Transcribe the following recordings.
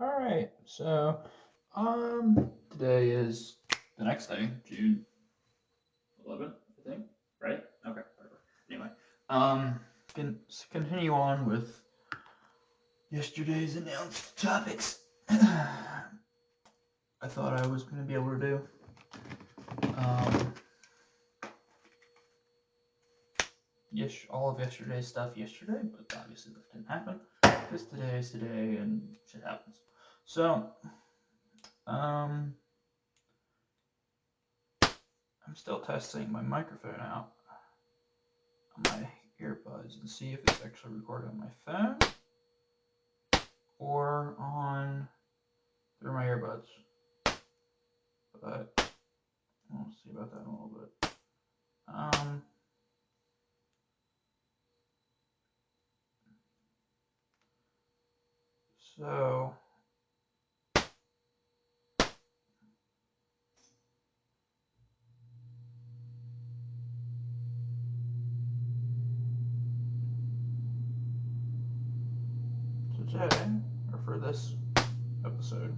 Alright, so today is the next day, June 11th, I think, right? Okay, whatever. Anyway, can continue on with yesterday's announced topics. I thought I was going to be able to do. Yes, all of yesterday's stuff yesterday, but obviously that didn't happen because today is today and shit happens. So, I'm still testing my microphone out on my earbuds and see if it's actually recording on my phone or on through my earbuds. But we'll see about that in a little bit. So today, or for this episode,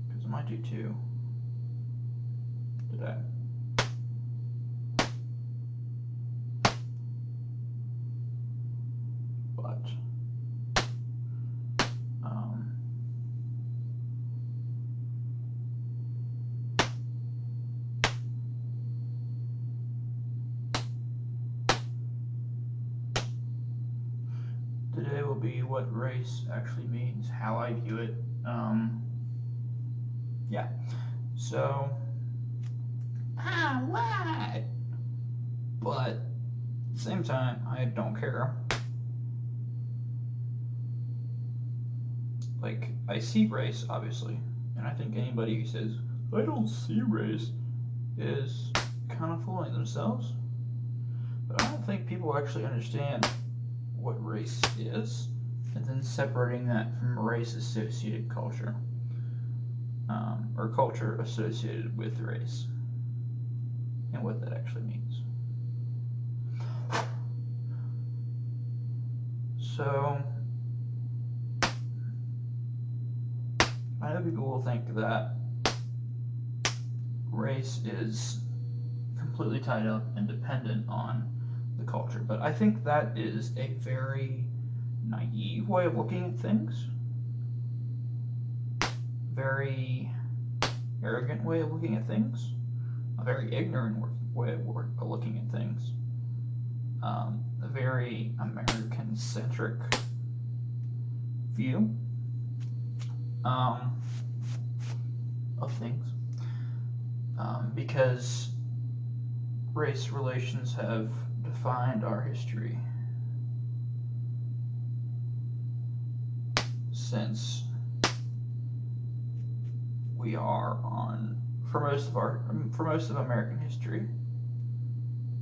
because I might do two today. But today will be what race actually means, how I view it. Yeah. So, what? But at the same time, I don't care. Like, I see race, obviously, and I think anybody who says, I don't see race, is kind of fooling themselves. But I don't think people actually understand what race is, and then separating that from race-associated culture, or culture associated with race, and what that actually means. So, I know people will think that race is completely tied up and dependent on the culture, but I think that is a very naive way of looking at things, very arrogant way of looking at things, a very ignorant way of looking at things, a very American-centric view of things, because race relations have defined our history since we are on, for most of American history,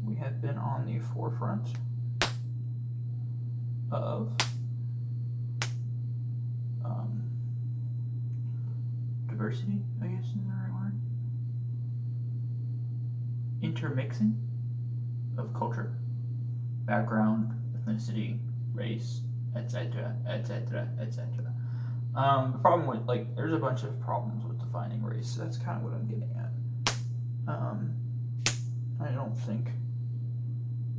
we have been on the forefront of diversity, I guess is the right word. Intermixing of culture, background, ethnicity, race, etc., etc., etc. The problem with, like, there's a bunch of problems with defining race. That's kind of what I'm getting at. I don't think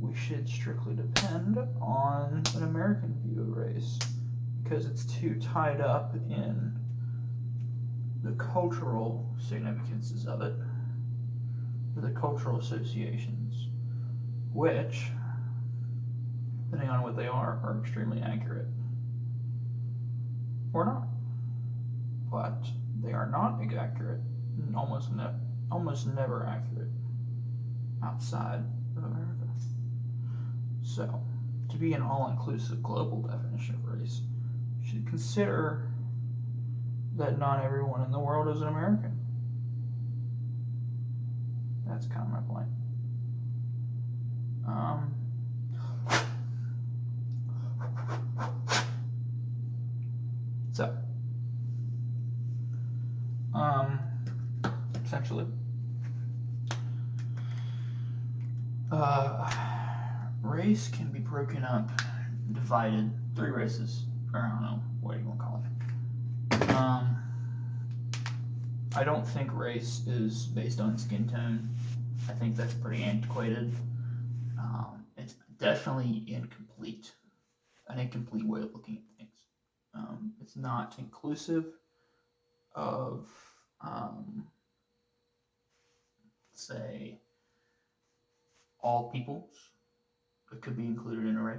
we should strictly depend on an American view of race because it's too tied up in the cultural significances of it, the cultural associations, which, depending on what they are extremely accurate. Or not. But they are not accurate, almost never accurate outside of America. So, to be an all-inclusive global definition of race, you should consider that not everyone in the world is an American. That's kind of my point. So, essentially, race can be broken up, divided, three races, or I don't know, what do you want to call it? I don't think race is based on skin tone. I think that's pretty antiquated. It's definitely an incomplete way of looking at things. It's not inclusive of, say, all peoples that could be included in a race.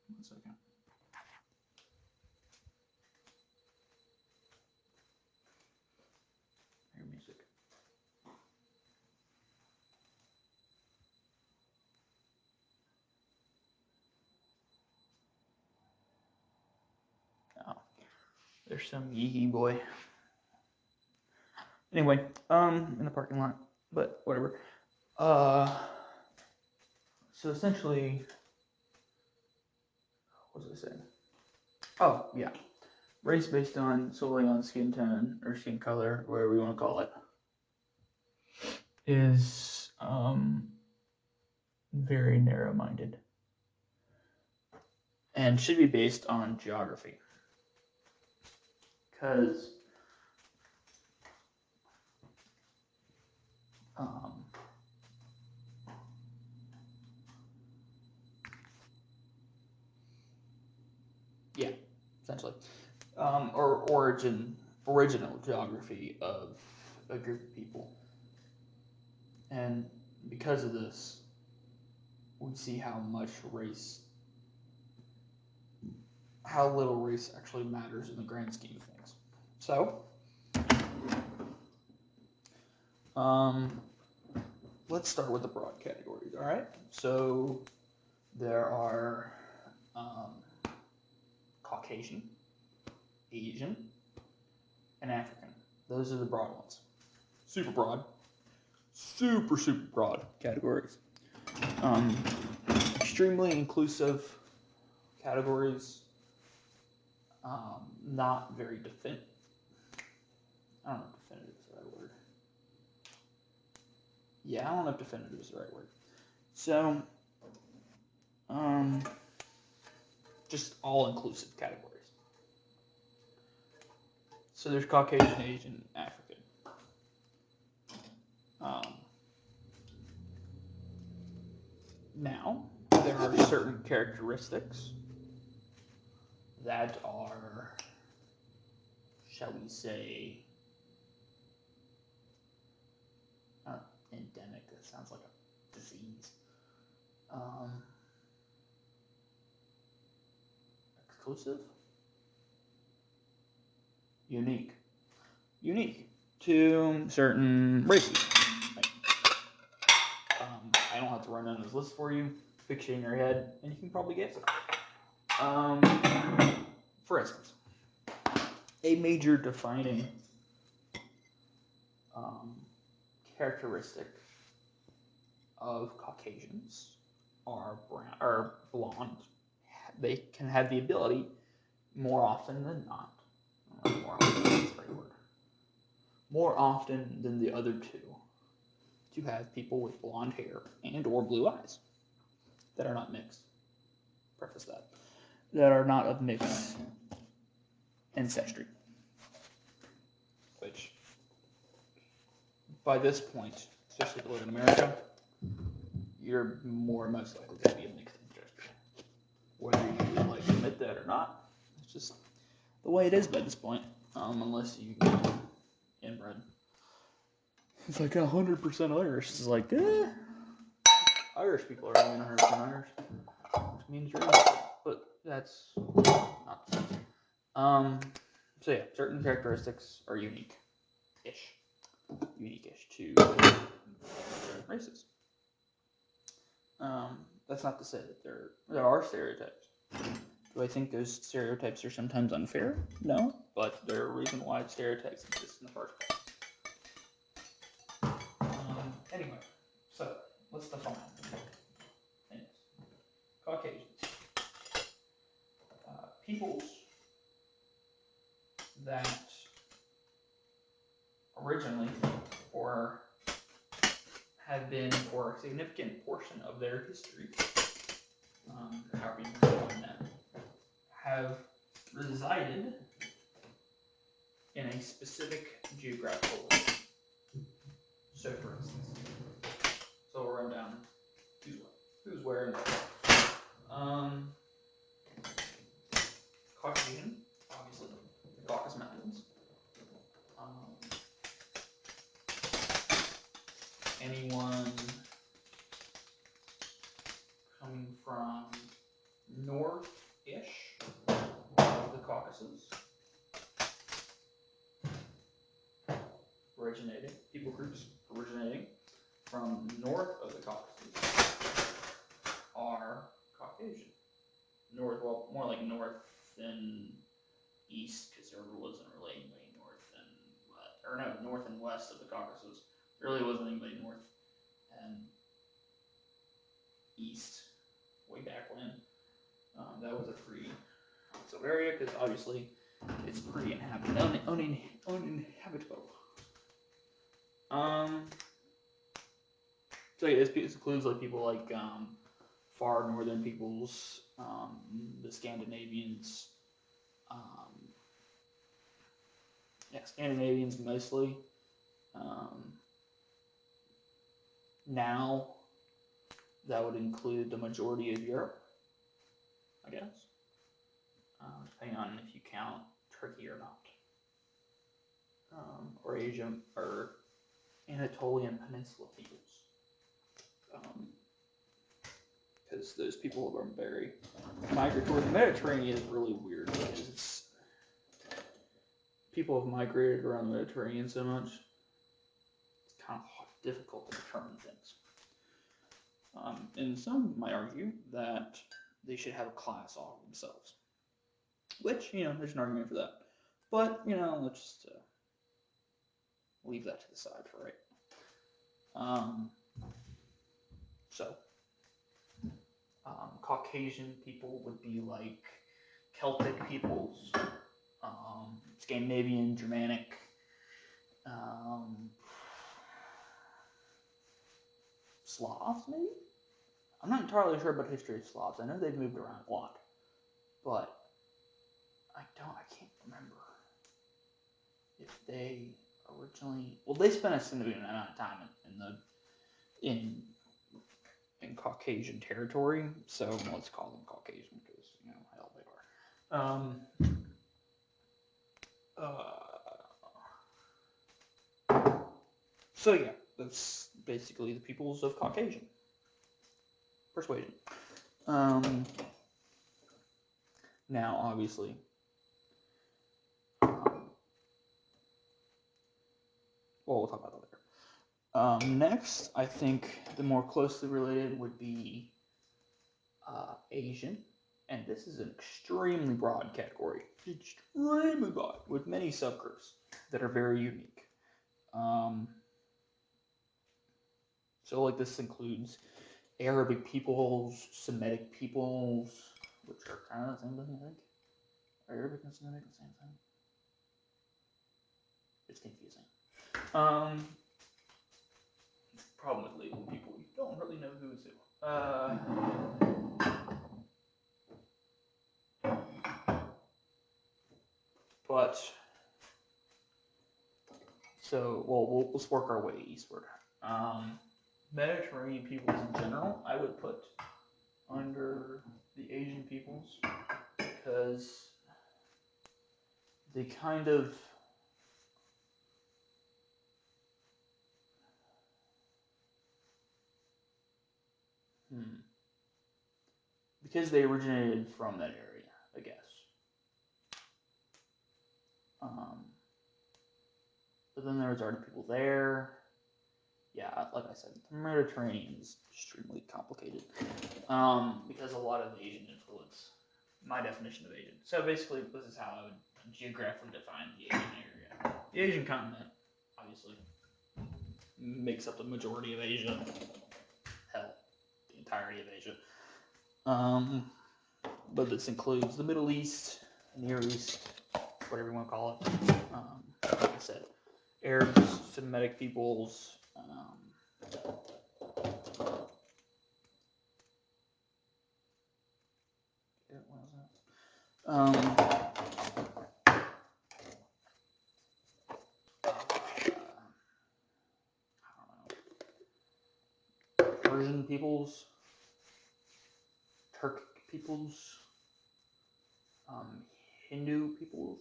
One second. Hear music. Oh, there's some yee boy. Anyway, in the parking lot, but whatever. So essentially, what was I saying? Oh, yeah. Race based solely on skin tone or skin color, whatever you want to call it, is very narrow-minded and should be based on geography. Because yeah, essentially, or original geography of a group of people, and because of this, we see how little race actually matters in the grand scheme of things. So, let's start with the broad categories. All right. So there are Caucasian, Asian, and African. Those are the broad ones. Super broad. Super broad categories. Extremely inclusive categories. Not very definitive. I don't know if definitive is the right word. Yeah, I don't know if definitive is the right word. So, just all-inclusive categories. So there's Caucasian, Asian, African. Now, there are certain characteristics that are, shall we say, endemic. That sounds like a disease. Exclusive? Unique to certain races. I don't have to run down this list for you. Picture in your head, and you can probably guess it. For instance, a major defining characteristic of Caucasians are blonde. They can have the ability, more often than not, more often than the other two, to have people with blonde hair and or blue eyes that are not mixed. Preface that are not of mixed ancestry. Which, by this point, especially if you live in America, you're most likely going to be a mixed ancestry. Whether you like to admit that or not, it's just the way it is by this point. Unless you inbred. It's like 100% Irish. It's like, Irish people are only 100% Irish. Which means you're Irish. But that's not the same. So yeah, certain characteristics are unique-ish to different races. That's not to say that there are stereotypes. Do I think those stereotypes are sometimes unfair? No, but there are a reason why stereotypes exist in the first place. Anyway, so let's define things. Caucasians. Peoples that originally have been for a significant portion portion of their history, however you can define that, have resided in a specific geographical location. So, for instance, so we'll run down who's where and what. Caucasian, obviously, the Caucasus Mountains. Anyone coming from north-ish of the Caucasus, people groups originating from north of the Caucasus are Caucasian. North, well, more like north than east, because there wasn't really anybody north and west, or no, north and west of the Caucasus. There really wasn't anybody north and east way back when. That was a free sort of area, because obviously it's pre-inhabited, uninhabitable. So yeah, this includes like people like far northern peoples, the Scandinavians, Scandinavians mostly. Now that would include the majority of Europe, I guess, depending on if you count Turkey or not, or Asia, or Anatolian Peninsula peoples, because those people are very migratory. The Mediterranean is really weird because people have migrated around the Mediterranean so much, it's kind of difficult to determine things. And some might argue that they should have a class all of themselves, which, there's an argument for that. But, let's just leave that to the side for right now. Caucasian people would be like Celtic peoples, Scandinavian, Germanic, Slavs, maybe? I'm not entirely sure about the history of Slavs. I know they've moved around a lot, but I can't remember if they originally, well, they spent a significant amount of time in Caucasian territory, so let's call them Caucasian because, hell, they are. So yeah, that's basically the peoples of Caucasian persuasion. Now, obviously, we'll talk about that later. Next, I think the more closely related would be Asian, and this is an extremely broad category, extremely broad, with many subgroups that are very unique. So, like, this includes Arabic peoples, Semitic peoples, which are kind of the same thing, I think. Are Arabic and Semitic the same thing? It's confusing. Problem with labeling people, you don't really know who's who. But, so, well, let's work our way eastward. Mediterranean peoples in general, I would put under the Asian peoples, because they kind of because they originated from that area, I guess. But then there was already people there. Yeah, like I said, the Mediterranean is extremely complicated, because a lot of Asian influence, my definition of Asian. So basically, this is how I would geographically define the Asian area. The Asian continent, obviously, makes up the majority of Asia. Hell, the entirety of Asia. But this includes the Middle East, Near East, whatever you want to call it. Like I said, Arabs, Semitic peoples, Persian peoples, Turkic peoples, Hindu peoples,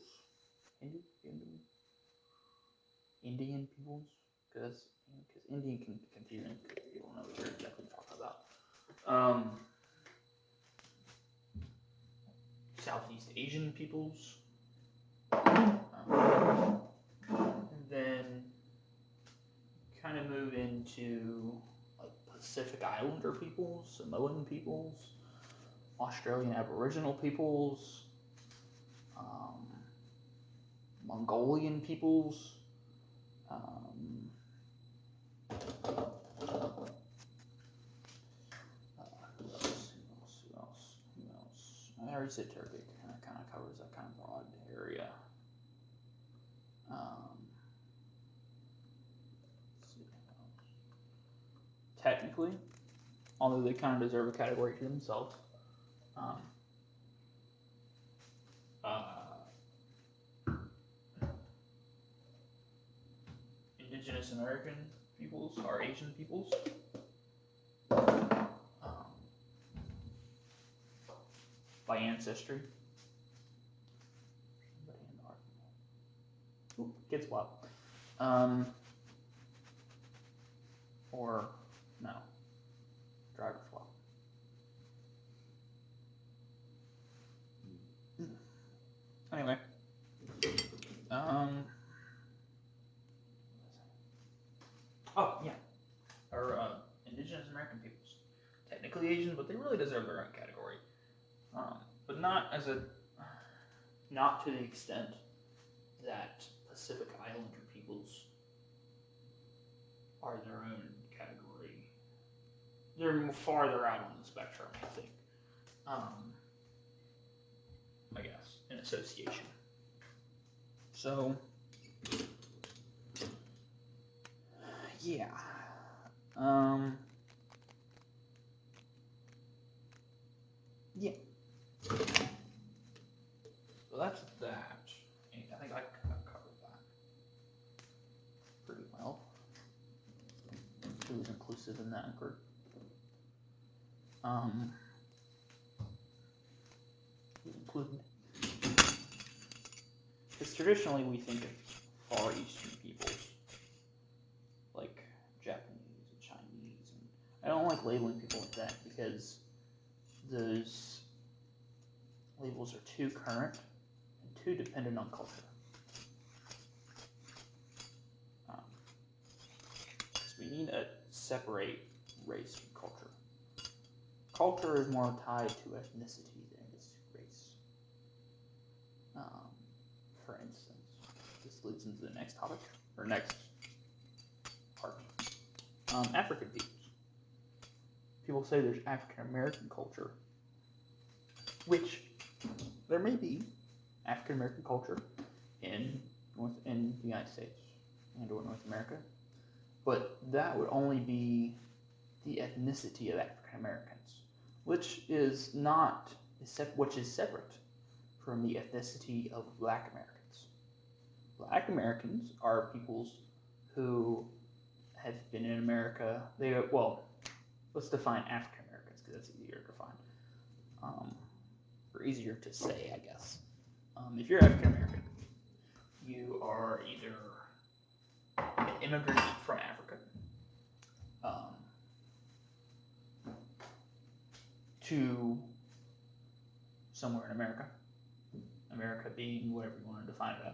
Indian peoples, because Indian can be confusing because people don't know what you're exactly talking about. Southeast Asian peoples, and then kind of move into like Pacific Islander peoples, Samoan peoples, Australian Aboriginal peoples, Mongolian peoples, who else? I already said Turkic, and that kind of covers that kind of broad area. Technically, although they kind of deserve a category to themselves, Indigenous American peoples are Asian peoples. By ancestry. Ooh, gets wild. Or no, driver's wild. Anyway, oh yeah, or Indigenous American peoples, technically Asian, but they really deserve their own category. But not to the extent that Pacific Islander peoples are their own category. They're farther out on the spectrum, I think. I guess, in association. So, yeah. Yeah. So that's that. I think I covered that pretty well. Who was inclusive in that group? Included. Because traditionally we think of Far Eastern peoples, like Japanese and Chinese, and I don't like labeling people like that because those labels are too current and too dependent on culture. Because we need to separate race from culture. Culture is more tied to ethnicity than it is to race. For instance, this leads into the next topic, or next part. African peoples. People say there's African American culture, which there may be African American culture in the United States and or North America, but that would only be the ethnicity of African Americans, which is separate from the ethnicity of Black Americans. Black Americans are peoples who have been in America. Let's define African Americans because that's easier to define, or easier to say, I guess. If you're African American, you are either an immigrant from Africa to somewhere in America. America being whatever you want to define it as.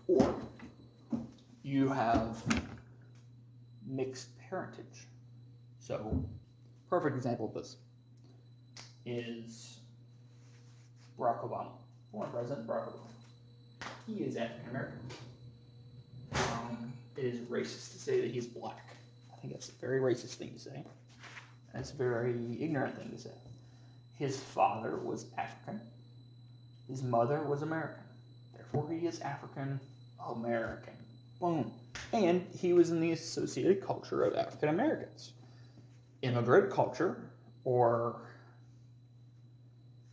Or you have mixed parentage. So, perfect example of this is Barack Obama, former President Barack Obama. He is African American. It is racist to say that he's black. I think that's a very racist thing to say. That's a very ignorant thing to say. His father was African. His mother was American. Therefore, he is African American. Boom. And he was in the associated culture of African Americans. Immigrant culture, or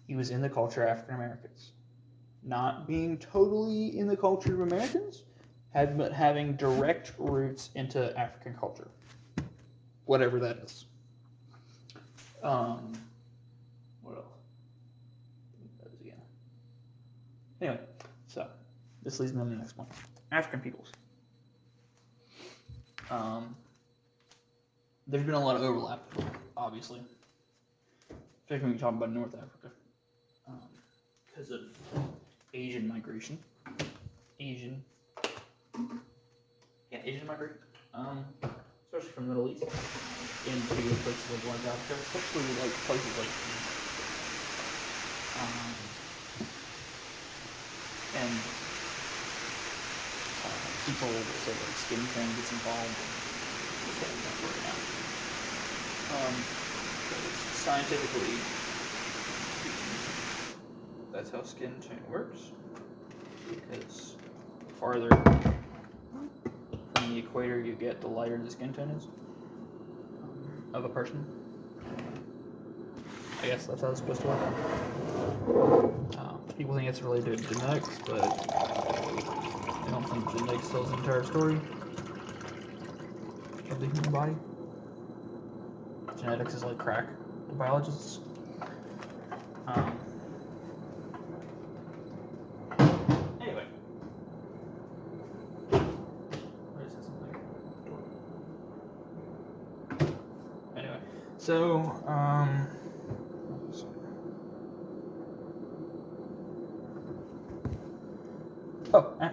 he was in the culture of African Americans. Not being totally in the culture of Americans, but having direct roots into African culture. Whatever that is. What else? Again. Anyway, so this leads me to the next one. African peoples. There's been a lot of overlap, obviously. Particularly when you talk about North Africa. Because of Asian migration. Asian migration. Especially from the Middle East into places like North Africa, especially like places like and people will say like skin tone gets involved and that working out. Scientifically, that's how skin tone works. Because the farther from the equator you get, the lighter the skin tone is of a person. I guess that's how it's supposed to work. People think it's related to genetics, but I don't think genetics tells the entire story of the human body. Genetics is like crack to biologists. Anyway. So,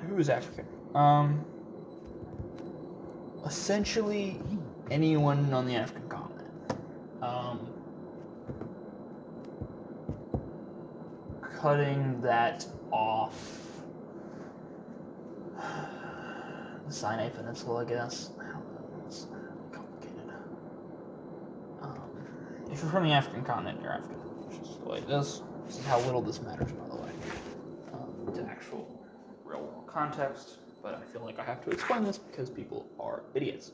who is African? Essentially anyone on the African continent. Cutting that off the Sinai Peninsula, I guess. I don't know, it's complicated. If you're from the African continent, you're African. It's just the way it is. This is how little this matters, by the way, to actual real world context. But I feel like I have to explain this because people are idiots.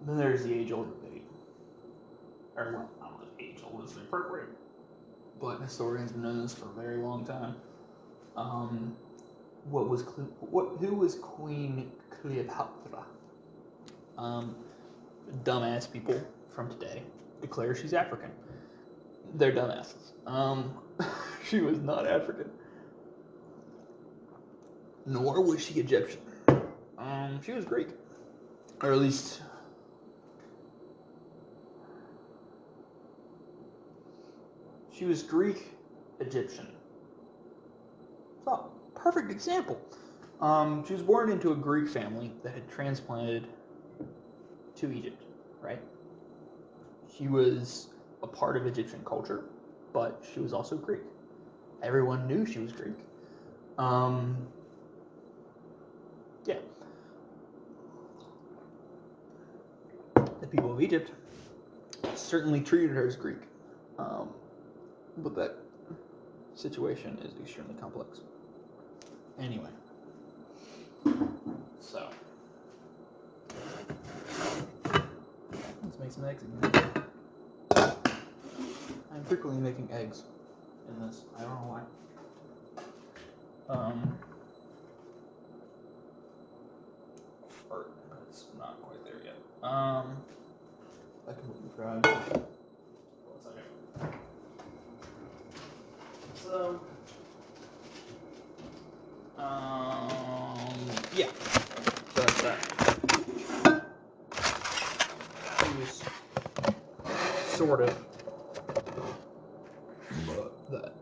Then there's the age-old debate. Or, well, I don't know if age-old is appropriate, but historians have known this for a very long time. Who was Queen Cleopatra? Dumbass people from today declare she's African. They're dumbasses. She was not African. Nor was she Egyptian. She was Greek. Or at least... she was Greek Egyptian. So, perfect example. She was born into a Greek family that had transplanted to Egypt, right? She was a part of Egyptian culture, but she was also Greek. Everyone knew she was Greek. Yeah. The people of Egypt certainly treated her as Greek. But that situation is extremely complex. Anyway. So. Let's make some eggs again. I'm frequently making eggs in this. I don't know why. It's not quite there yet. I completely forgot. One second. So, yeah. So that's that. He was sort of that.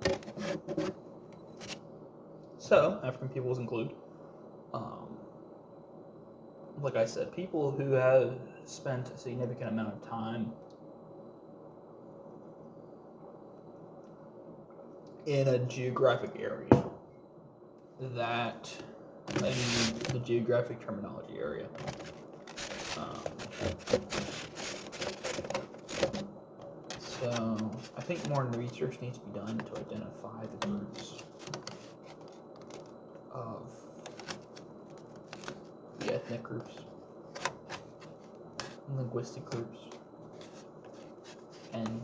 So, African peoples include, like I said, people who have spent a significant amount of time in a geographic area. That, I mean, the geographic terminology area. So, I think more research needs to be done to identify the groups of the ethnic groups, linguistic groups, and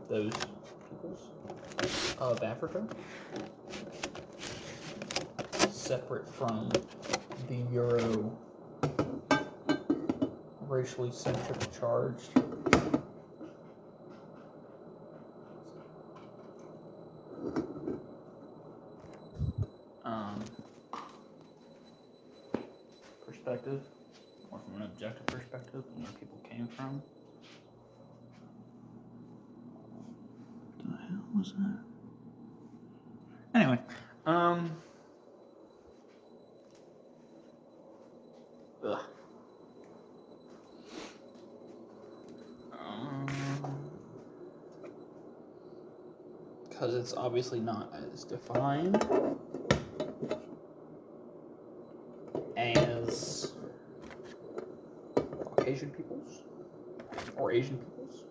those peoples of Africa, separate from the Euro racially centric charged perspective, or from an objective perspective, and where people came from. What the hell was that? Anyway, ugh. Because it's obviously not as defined as Caucasian peoples or Asian peoples.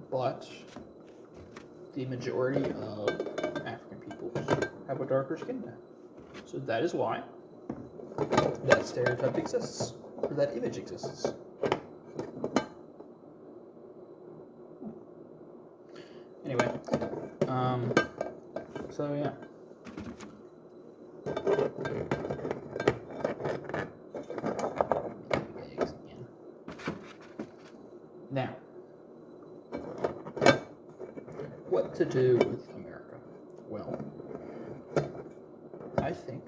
But the majority of African peoples have a darker skin tone. So that is why that stereotype exists, or that image exists. Anyway, so yeah. Now, what to do with America? Well, I think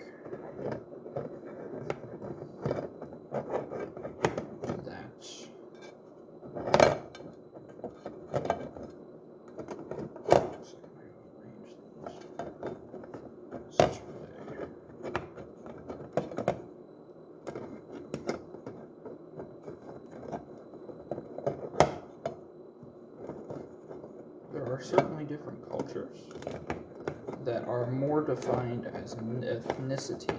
there are certainly different cultures that are more defined as ethnicity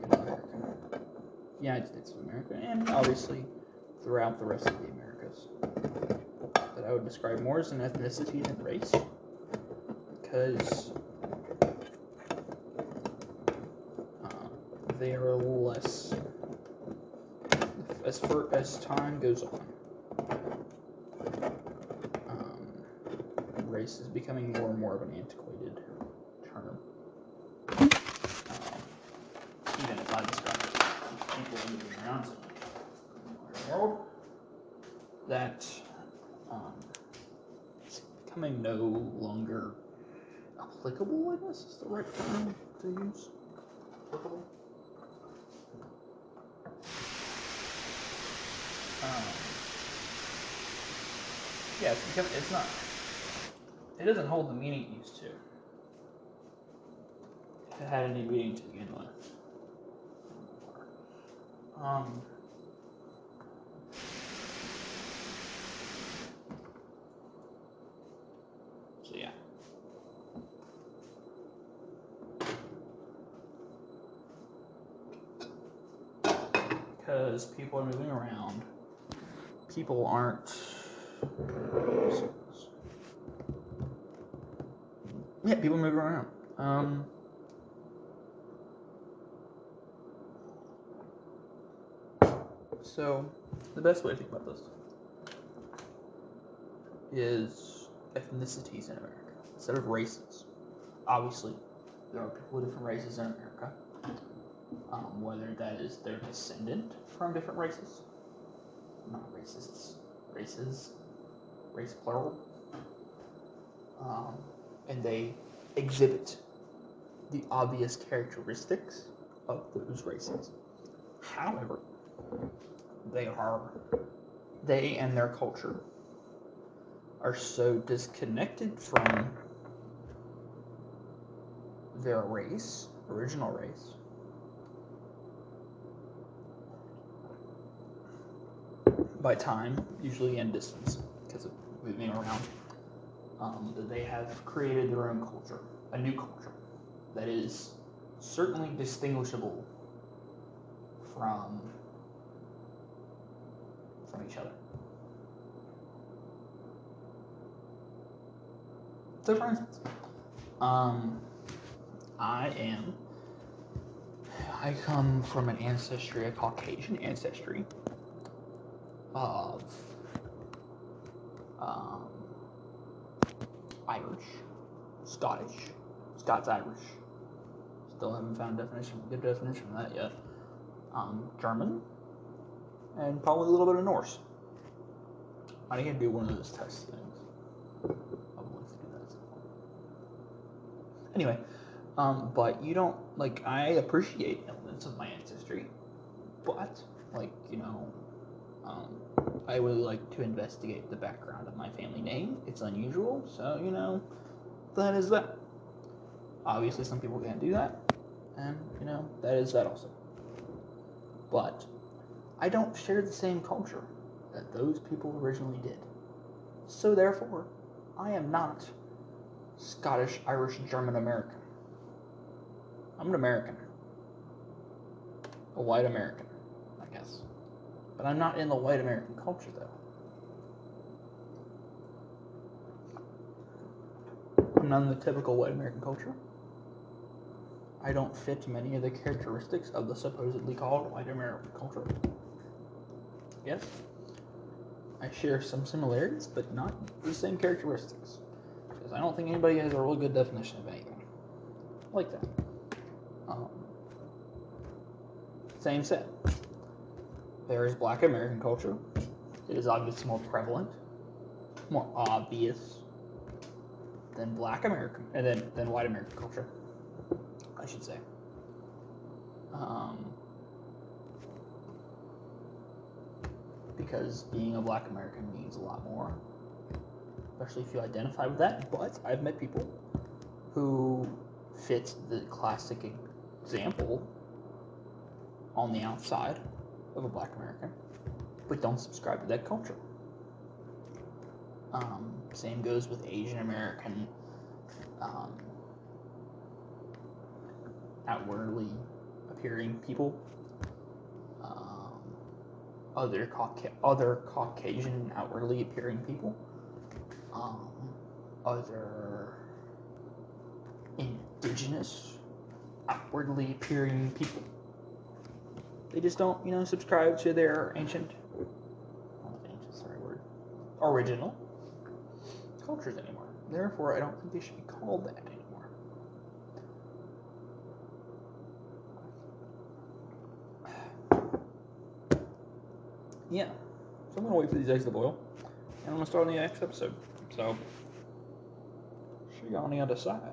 in America, the United States of America, and obviously throughout the rest of the Americas, that I would describe more as an ethnicity than race, because they are less, as time goes on, race is becoming more and more of an antiquated term. Even if I describe people moving around in the world, that it's becoming no longer applicable, I guess is the right term to use. Applicable. Yeah, it's not. It doesn't hold the meaning it used to. If it had any meaning to begin with. So yeah. Because people are moving around. People aren't. Yeah, people move around. So, the best way to think about this is ethnicities in America instead of races. Obviously, there are people of different races in America. Whether that is their descendant from different races, not racists, races, race plural. And they exhibit the obvious characteristics of those races. However, they and their culture are so disconnected from their race, original race, by time, usually and distance, because of moving around. That they have created their own culture, a new culture, that is certainly distinguishable from from each other. So, for instance, I come from a Caucasian ancestry of Irish, Scottish, Scots-Irish. Still haven't found a good definition of that yet. German, and probably a little bit of Norse. I need to do one of those test things. I would like to do that. Anyway, but you don't, like, I appreciate elements of my ancestry, but, like, I would like to investigate the background of my family name. It's unusual, so, that is that. Obviously, some people can't do that, and, that is that also. But I don't share the same culture that those people originally did. So therefore, I am not Scottish, Irish, German American. I'm an American. A white American, I guess. But I'm not in the white American culture, though. I'm not in the typical white American culture. I don't fit many of the characteristics of the supposedly called white American culture. Yes, I share some similarities, but not the same characteristics. Because I don't think anybody has a really good definition of anything like that. Same said. There is Black American culture. It is obviously more prevalent, more obvious than Black American, and then white American culture, I should say. Because being a Black American means a lot more, especially if you identify with that. But I've met people who fit the classic example on the outside of a Black American, but don't subscribe to that culture. Same goes with Asian American, outwardly appearing people, other Caucasian outwardly appearing people, other indigenous outwardly appearing people. They just don't, subscribe to their original cultures anymore. Therefore, I don't think they should be called that anymore. Yeah, so I'm gonna wait for these eggs to boil, and I'm gonna start on the next episode. So, see you on the other side.